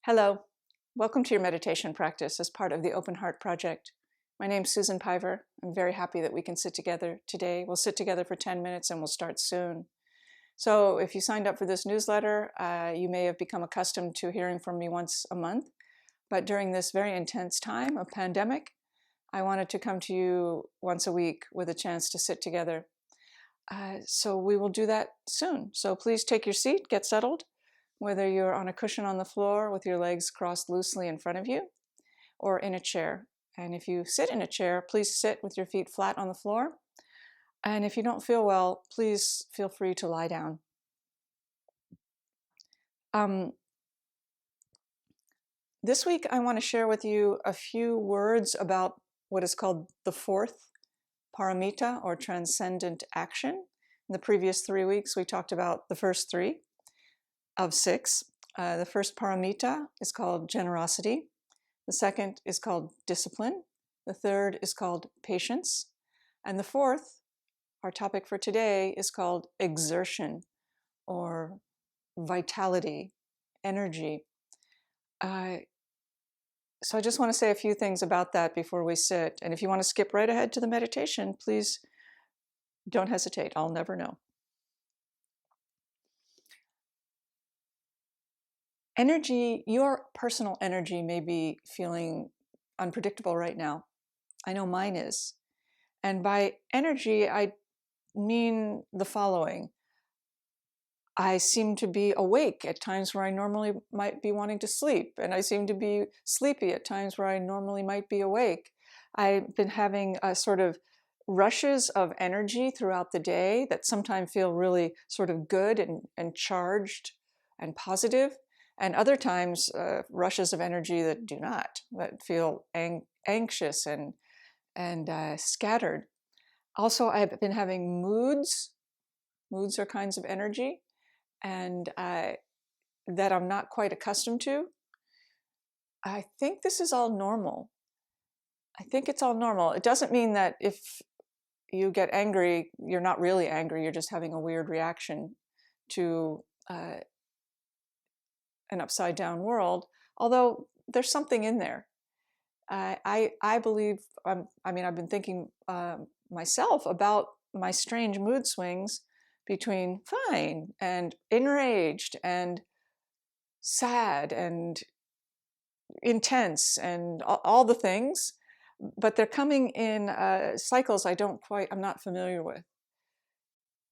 Hello, welcome to your meditation practice as part of the Open Heart Project. My name's Susan Piver. I'm very happy that we can sit together today. We'll sit together for 10 minutes and we'll start soon. So if you signed up for this newsletter, you may have become accustomed to hearing from me once a month. But during this very intense time of pandemic, I wanted to come to you once a week with a chance to sit together. So we will do that soon. So please take your seat, get settled, whether you're on a cushion on the floor with your legs crossed loosely in front of you or in a chair. And if you sit in a chair, please sit with your feet flat on the floor. And if you don't feel well, please feel free to lie down. This week, I want to share with you a few words about what is called the fourth Paramita, or Transcendent action. In the previous 3 weeks, we talked about the first three of six. The first Paramita is called generosity. The second is called discipline. The third is called patience. And the fourth, our topic for today, is called exertion, or vitality, energy. So I just want to say a few things about that before we sit. And if you want to skip right ahead to the meditation, please don't hesitate. I'll never know. Energy, your personal energy may be feeling unpredictable right now. I know mine is. And by energy, I mean the following. I seem to be awake at times where I normally might be wanting to sleep, and I seem to be sleepy at times where I normally might be awake. I've been having a sort of rushes of energy throughout the day that sometimes feel really sort of good and charged and positive, and other times rushes of energy that do not, that feel anxious and scattered. Also, I've been having moods. Moods are kinds of energy, and that I'm not quite accustomed to. I think this is all normal. I think it's all normal. It doesn't mean that if you get angry, you're not really angry, you're just having a weird reaction to an upside down world, although there's something in there. I believe, I've been thinking myself about my strange mood swings between fine and enraged and sad and intense and all the things, but they're coming in cycles I'm not familiar with.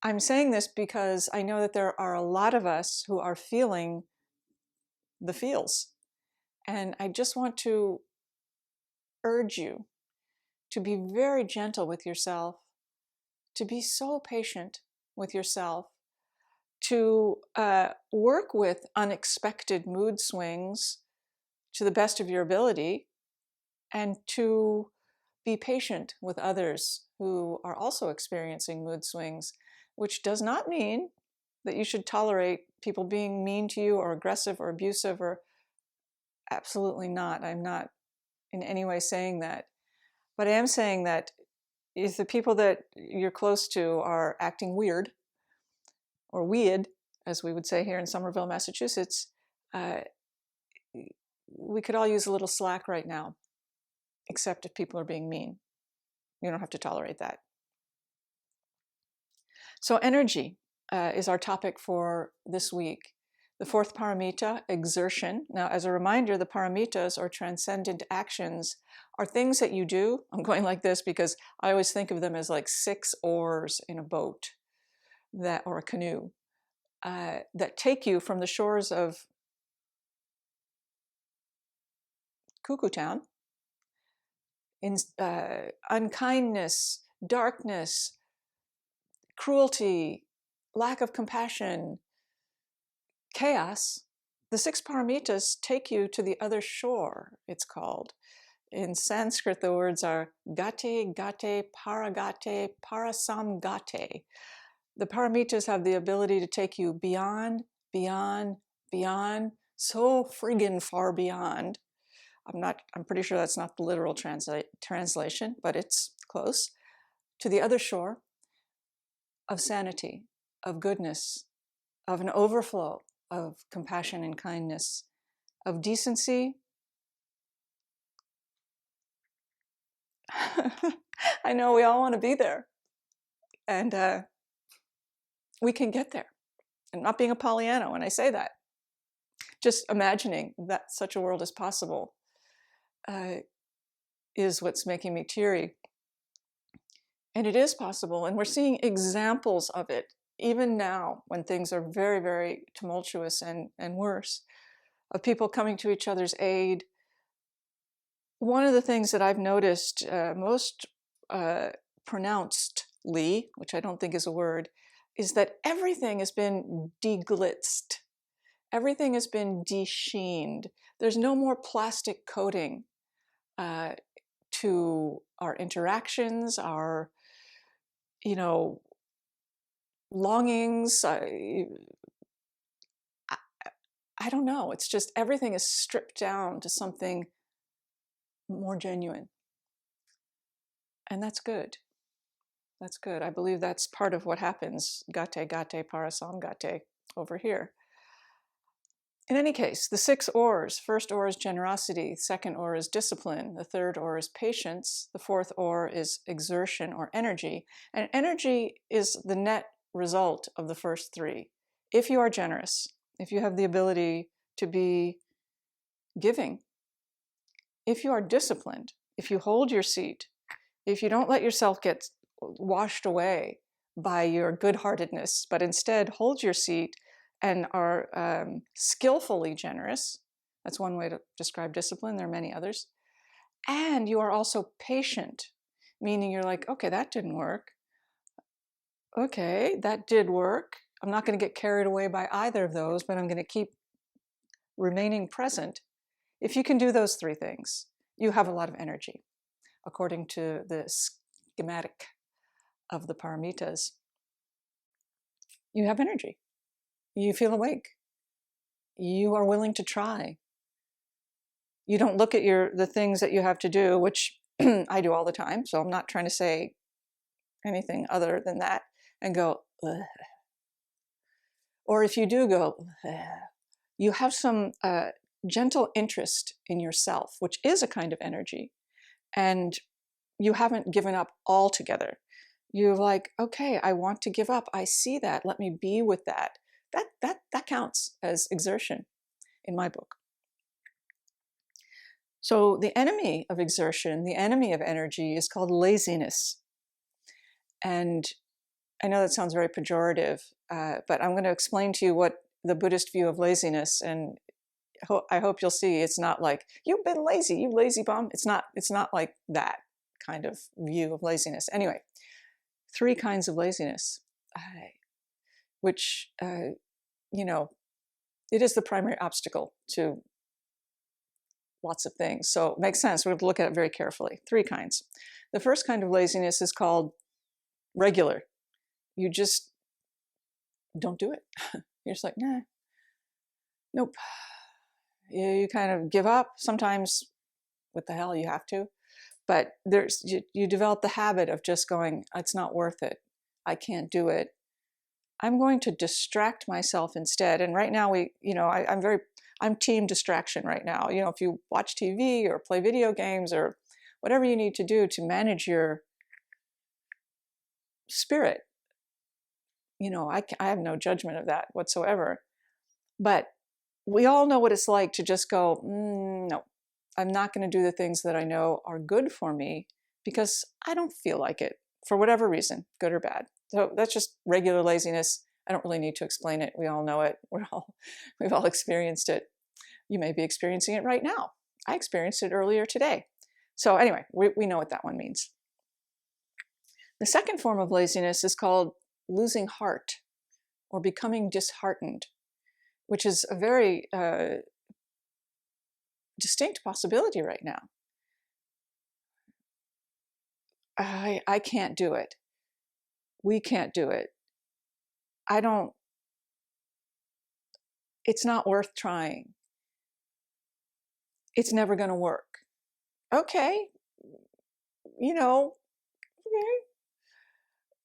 I'm saying this because I know that there are a lot of us who are feeling the feels. And I just want to urge you to be very gentle with yourself, to be so patient with yourself, to work with unexpected mood swings to the best of your ability, and to be patient with others who are also experiencing mood swings, which does not mean that you should tolerate people being mean to you or aggressive or abusive, or absolutely not. I'm not in any way saying that. But I am saying that if the people that you're close to are acting weird, or weird, as we would say here in Somerville, Massachusetts, we could all use a little slack right now, except if people are being mean. You don't have to tolerate that. So energy is our topic for this week. The fourth paramita, exertion. Now, as a reminder, the paramitas, or transcendent actions, are things that you do. I'm going like this because I always think of them as like 6 oars in a boat, or a canoe, that take you from the shores of Cuckoo Town in unkindness, darkness, cruelty, lack of compassion, chaos. The 6 paramitas take you to the other shore, it's called. In Sanskrit, the words are gate, gate, paragate, parasamgate. The paramitas have the ability to take you beyond, beyond, beyond, so friggin' far beyond. I'm pretty sure that's not the literal translation, but it's close. To the other shore of sanity, of goodness, of an overflow of compassion and kindness, of decency. I know we all want to be there, and we can get there. I'm not being a Pollyanna when I say that. Just imagining that such a world is possible is what's making me teary. And it is possible, and we're seeing examples of it even now when things are very, very tumultuous and worse, of people coming to each other's aid. One of the things that I've noticed most pronouncedly, which I don't think is a word, is that everything has been deglitzed. Everything has been de-sheened. There's no more plastic coating to our interactions, our, longings. I don't know. It's just everything is stripped down to something more genuine. And that's good. That's good. I believe that's part of what happens. Gate, gate, parasam gate over here. In any case, the 6 ors. First or is generosity. Second or is discipline. The third or is patience. The fourth or is exertion or energy. And energy is the net result of the first 3. If you are generous, if you have the ability to be giving, if you are disciplined, if you hold your seat, if you don't let yourself get washed away by your good-heartedness, but instead hold your seat and are skillfully generous, that's one way to describe discipline, there are many others, and you are also patient, meaning you're like, okay, that didn't work. Okay, that did work. I'm not going to get carried away by either of those, but I'm going to keep remaining present. If you can do those 3 things, you have a lot of energy, according to the schematic of the Paramitas. You have energy. You feel awake. You are willing to try. You don't look at the things that you have to do, which I do all the time, so I'm not trying to say anything other than that, and go, ugh. Or if you do go, ugh, you have some gentle interest in yourself, which is a kind of energy, and you haven't given up altogether. You're like, okay, I want to give up. I see that. Let me be with that. That counts as exertion in my book. So the enemy of exertion, the enemy of energy, is called laziness. And I know that sounds very pejorative, but I'm going to explain to you what the Buddhist view of laziness, and I hope you'll see it's not like, you've been lazy, you lazy bum. It's not like that kind of view of laziness. Anyway, 3 kinds of laziness, which, it is the primary obstacle to lots of things. So it makes sense. We're going to look at it very carefully. 3 kinds. The first kind of laziness is called regular. You just don't do it. You're just like, nah, nope. You kind of give up. Sometimes, what the hell, you have to. But you develop the habit of just going, it's not worth it. I can't do it. I'm going to distract myself instead. And right now I'm team distraction right now. If you watch TV or play video games or whatever you need to do to manage your spirit, I have no judgment of that whatsoever. But we all know what it's like to just go, no, I'm not going to do the things that I know are good for me because I don't feel like it for whatever reason, good or bad. So that's just regular laziness. I don't really need to explain it. We all know it. We've all experienced it. You may be experiencing it right now. I experienced it earlier today. So anyway, we know what that one means. The second form of laziness is called losing heart or becoming disheartened, which is a very distinct possibility right now. I can't do it. We can't do it. It's not worth trying. It's never going to work. Okay, okay.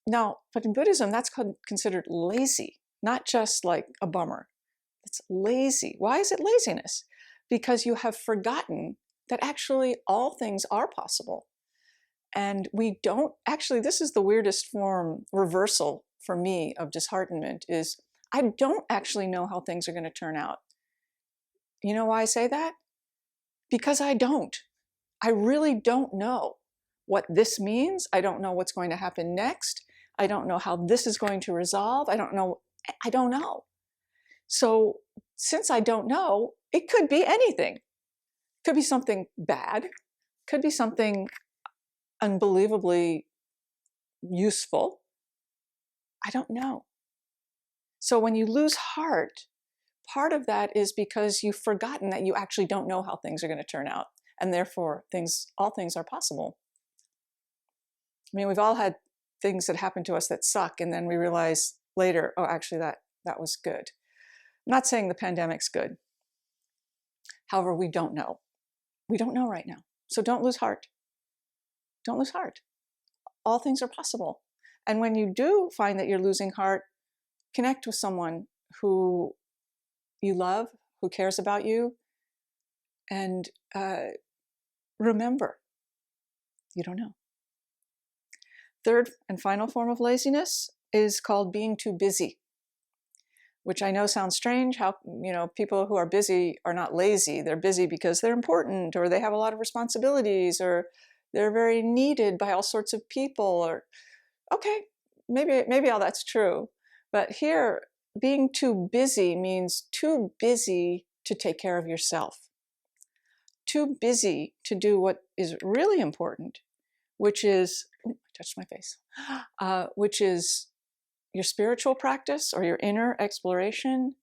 Now, but in Buddhism, that's considered lazy, not just like a bummer. It's lazy. Why is it laziness? because you have forgotten that actually all things are possible. And we don't actually, this is the weirdest reversal for me of disheartenment, is I don't actually know how things are going to turn out. You know why I say that? Because I don't. I really don't know what this means. I don't know what's going to happen next. I don't know how this is going to resolve. I don't know. I don't know. So since I don't know, it could be anything. It could be something bad. It could be something unbelievably useful. I don't know. So when you lose heart, part of that is because you've forgotten that you actually don't know how things are going to turn out. And therefore, all things are possible. I mean, we've all had things that happen to us that suck, and then we realize later, oh, actually, that was good. I'm not saying the pandemic's good. However, we don't know. We don't know right now. So don't lose heart. Don't lose heart. All things are possible. And when you do find that you're losing heart, connect with someone who you love, who cares about you, and remember, you don't know. Third and final form of laziness is called being too busy, which I know sounds strange. How, people who are busy are not lazy. They're busy because they're important, or they have a lot of responsibilities, or they're very needed by all sorts of people. Or, okay, maybe all that's true. But here, being too busy means too busy to take care of yourself. Too busy to do what is really important, which is, I touched my face, which is your spiritual practice or your inner exploration,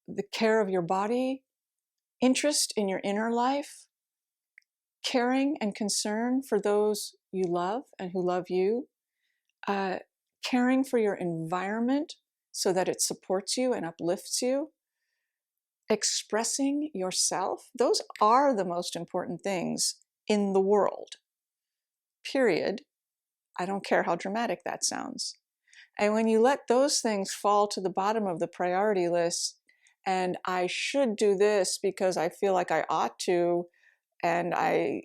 the care of your body, interest in your inner life, caring and concern for those you love and who love you, caring for your environment so that it supports you and uplifts you, expressing yourself. Those are the most important things in the world, period. I don't care how dramatic that sounds. And when you let those things fall to the bottom of the priority list, and I should do this because I feel like I ought to, and I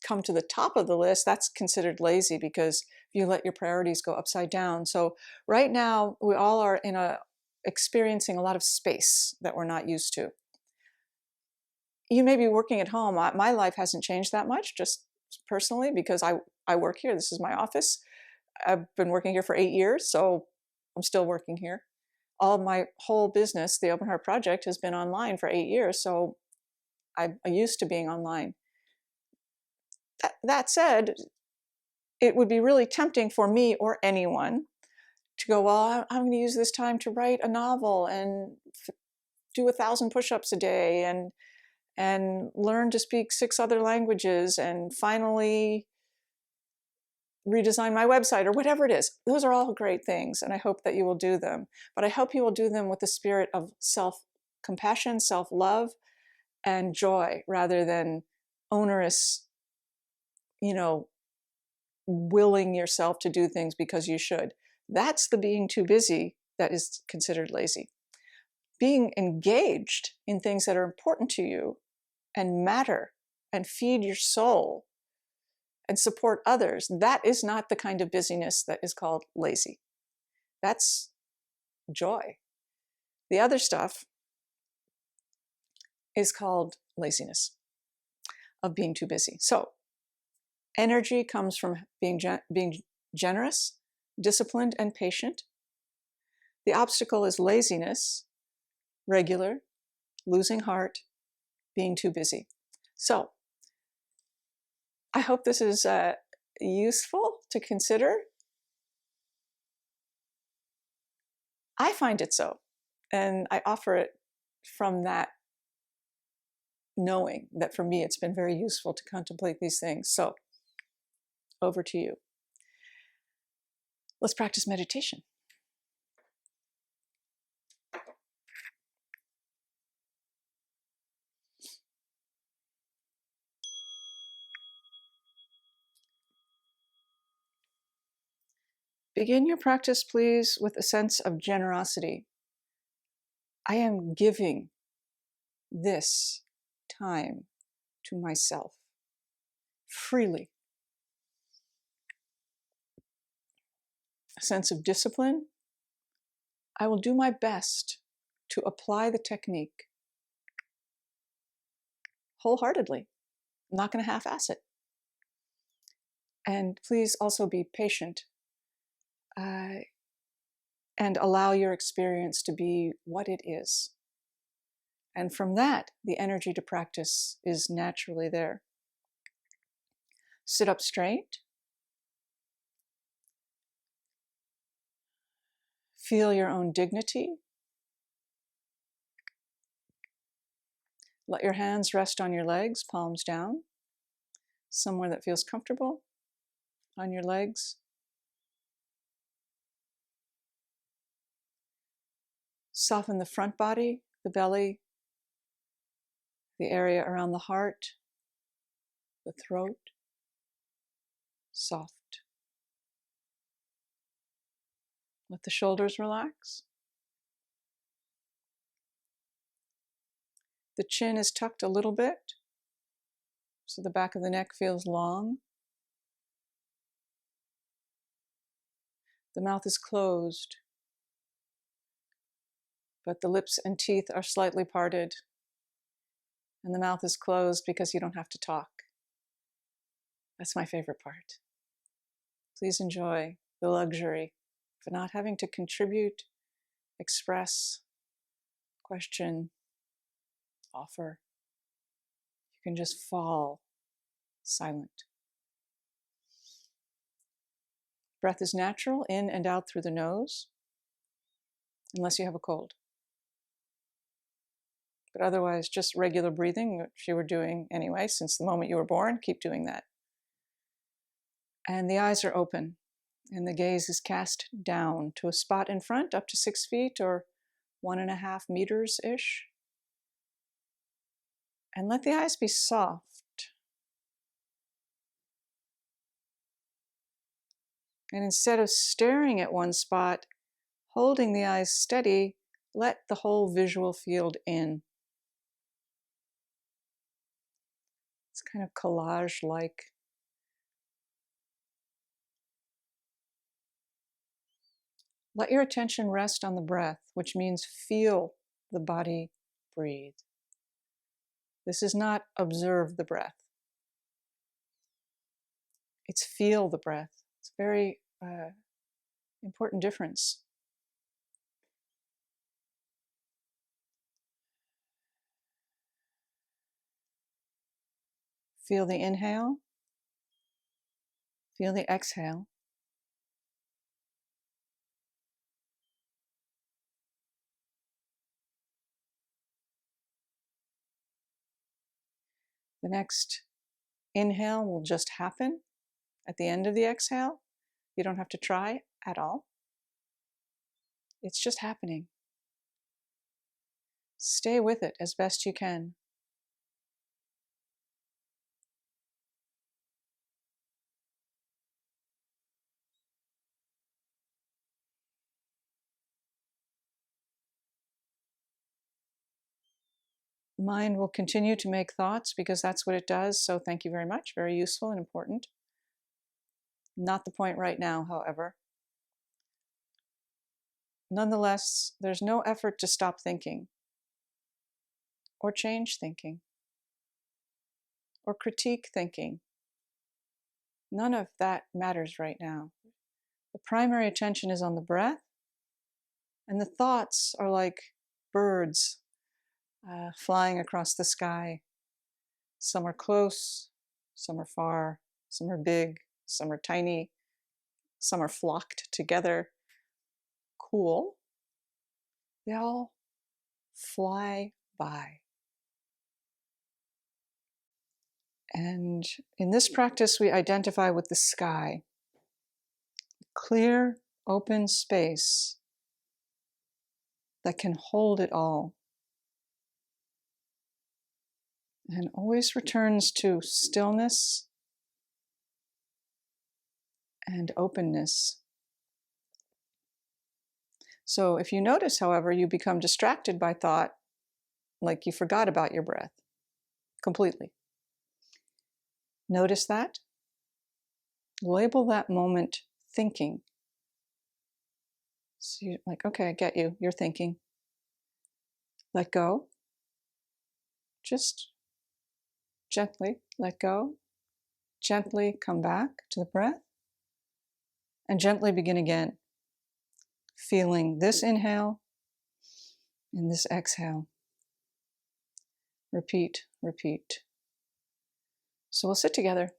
come to the top of the list, that's considered lazy, because you let your priorities go upside down. So right now, we all are experiencing a lot of space that we're not used to. You may be working at home. My life hasn't changed that much, just personally, because I work here. This is my office. I've been working here for 8 years, so I'm still working here. My whole business, the Open Heart Project, has been online for 8 years, so I'm used to being online. That said, it would be really tempting for me or anyone to go, well, I'm going to use this time to write a novel and do 1,000 push-ups a day and learn to speak 6 other languages and finally redesign my website, or whatever it is. Those are all great things, and I hope that you will do them. But I hope you will do them with the spirit of self-compassion, self-love, and joy, rather than onerous, willing yourself to do things because you should. That's the being too busy that is considered lazy. Being engaged in things that are important to you and matter and feed your soul and support others, that is not the kind of busyness that is called lazy. That's joy. The other stuff is called laziness, of being too busy. So energy comes from being generous, disciplined, and patient. The obstacle is laziness, regular, losing heart, being too busy. So I hope this is useful to consider. I find it so, and I offer it from that knowing that for me it's been very useful to contemplate these things. So over to you. Let's practice meditation. Begin your practice, please, with a sense of generosity. I am giving this time to myself freely. A sense of discipline. I will do my best to apply the technique wholeheartedly. I'm not going to half-ass it. And please also be patient and allow your experience to be what it is. And from that, the energy to practice is naturally there. Sit up straight. Feel your own dignity. Let your hands rest on your legs, palms down, somewhere that feels comfortable on your legs. Soften the front body, the belly, the area around the heart, the throat. Soft. Let the shoulders relax. The chin is tucked a little bit, so the back of the neck feels long. The mouth is closed, but the lips and teeth are slightly parted, and the mouth is closed because you don't have to talk. That's my favorite part. Please enjoy the luxury of not having to contribute, express, question, offer. You can just fall silent. Breath is natural, in and out through the nose, unless you have a cold. But otherwise, just regular breathing, which you were doing anyway since the moment you were born, keep doing that. And the eyes are open, and the gaze is cast down to a spot in front, up to 6 feet or 1.5 meters-ish. And let the eyes be soft. And instead of staring at one spot, holding the eyes steady, let the whole visual field in. It's kind of collage-like. Let your attention rest on the breath, which means feel the body breathe. This is not observe the breath. It's feel the breath. It's a very important difference. Feel the inhale. Feel the exhale. The next inhale will just happen at the end of the exhale. You don't have to try at all. It's just happening. Stay with it as best you can. The mind will continue to make thoughts because that's what it does, so thank you very much. Very useful and important. Not the point right now, however. Nonetheless, there's no effort to stop thinking, or change thinking, or critique thinking. None of that matters right now. The primary attention is on the breath, and the thoughts are like birds flying across the sky. Some are close, some are far, some are big, some are tiny, some are flocked together. Cool. They all fly by. And in this practice, we identify with the sky. Clear, open space that can hold it all. And always returns to stillness and openness. So if you notice, however, you become distracted by thought, like you forgot about your breath completely. Notice that. Label that moment thinking. So you're like, okay, I get you. You're thinking. Let go. Just gently let go. Gently come back to the breath. And gently begin again. Feeling this inhale and this exhale. Repeat, repeat. So we'll sit together.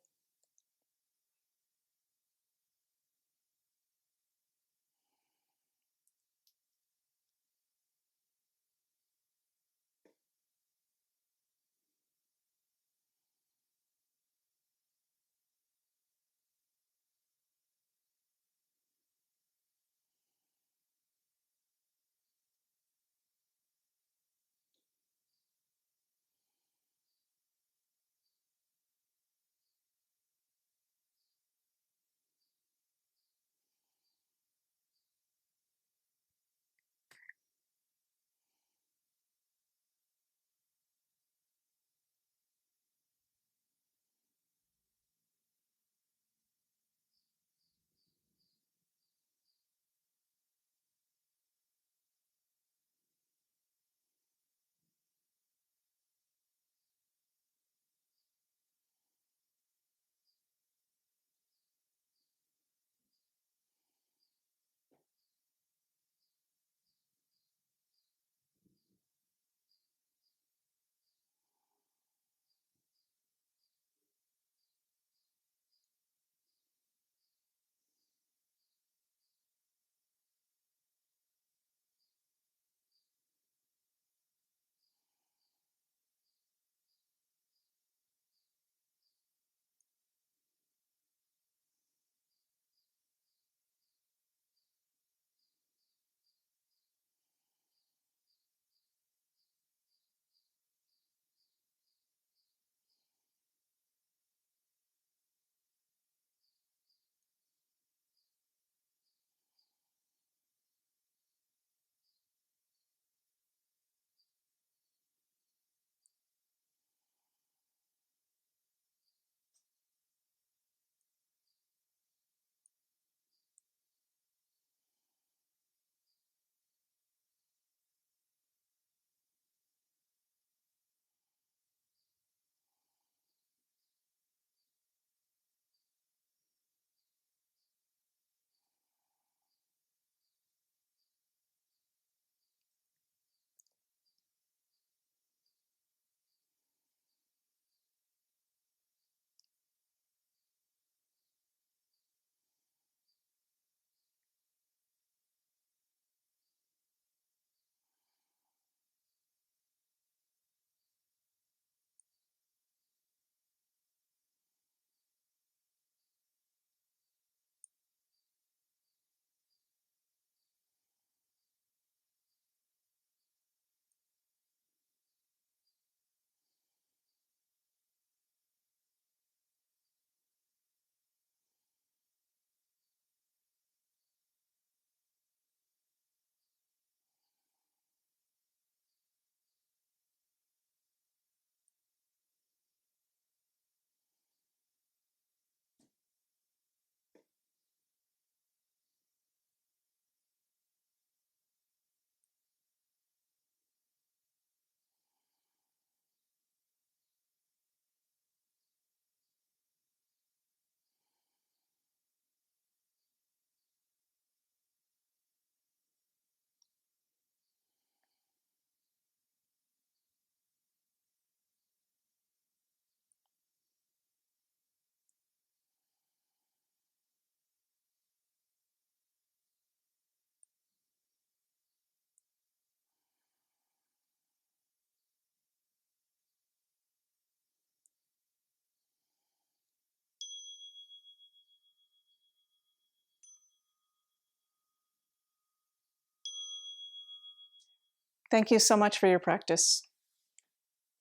Thank you so much for your practice.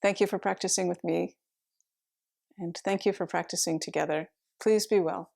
Thank you for practicing with me. And thank you for practicing together. Please be well.